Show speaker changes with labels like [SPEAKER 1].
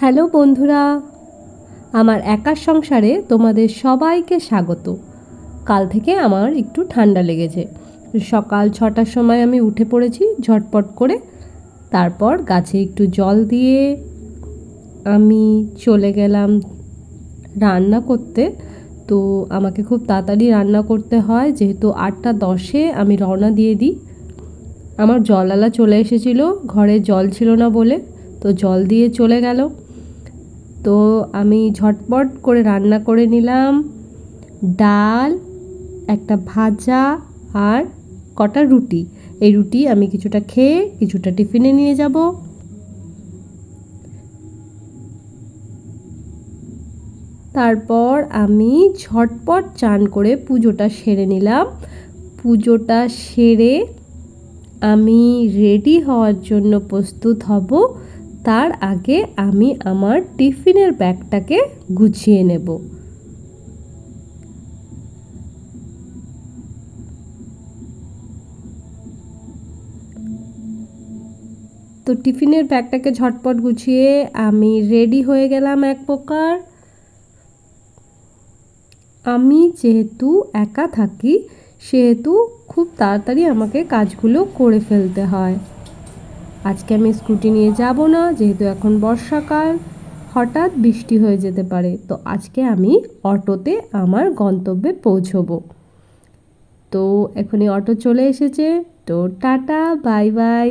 [SPEAKER 1] Hello বন্ধুরা, আমার একার সংসারে তোমাদের সবাইকে স্বাগত। কাল থেকে আমার একটু ঠান্ডা লেগেছে। সকাল 6টার সময় আমি উঠে পড়েছি ঝটপট করে। তারপর গাছে একটু জল দিয়ে আমি চলে গেলাম রান্না করতে। তো আমাকে খুব তাড়াতাড়ি রান্না করতে হয়, যেহেতু 8টা 10-এ আমি রওনা দিয়ে দিই। আমার জলওয়ালা চলে এসেছিলো, ঘরে জল ছিল না বলে, তো জল দিয়ে চলে গেল। তো আমি ঝটপট করে রান্না করে নিলাম ডাল, একটা ভাজা আর কটা রুটি। এই রুটি আমি কিছুটা খেয়ে কিছুটা টিফিনে নিয়ে যাব। তারপর আমি ঝটপট চান করে পুজোটা সেরে নিলাম। পুজোটা সেরে আমি রেডি হওয়ার জন্য প্রস্তুত হব। তার আগে আমি আমার টিফিনের ব্যাগটাকে গুছিয়ে নেব। তো টিফিনের ব্যাগটাকে ঝটপট গুছিয়ে আমি রেডি হয়ে গেলাম এক প্রকার। আমি যেহেতু একা থাকি, সেহেতু খুব তাড়াতাড়ি আমাকে কাজগুলো করে ফেলতে হয়। আজকে আমি স্কুটি নিয়ে যাব না, যেহেতু এখন বর্ষাকাল, হঠাৎ বৃষ্টি হয়ে যেতে পারে। তো আজকে আমি অটোতে আমার গন্তব্যে পৌঁছবো। তো এখনই অটো চলে এসেছে। তো টাটা, বাই বাই।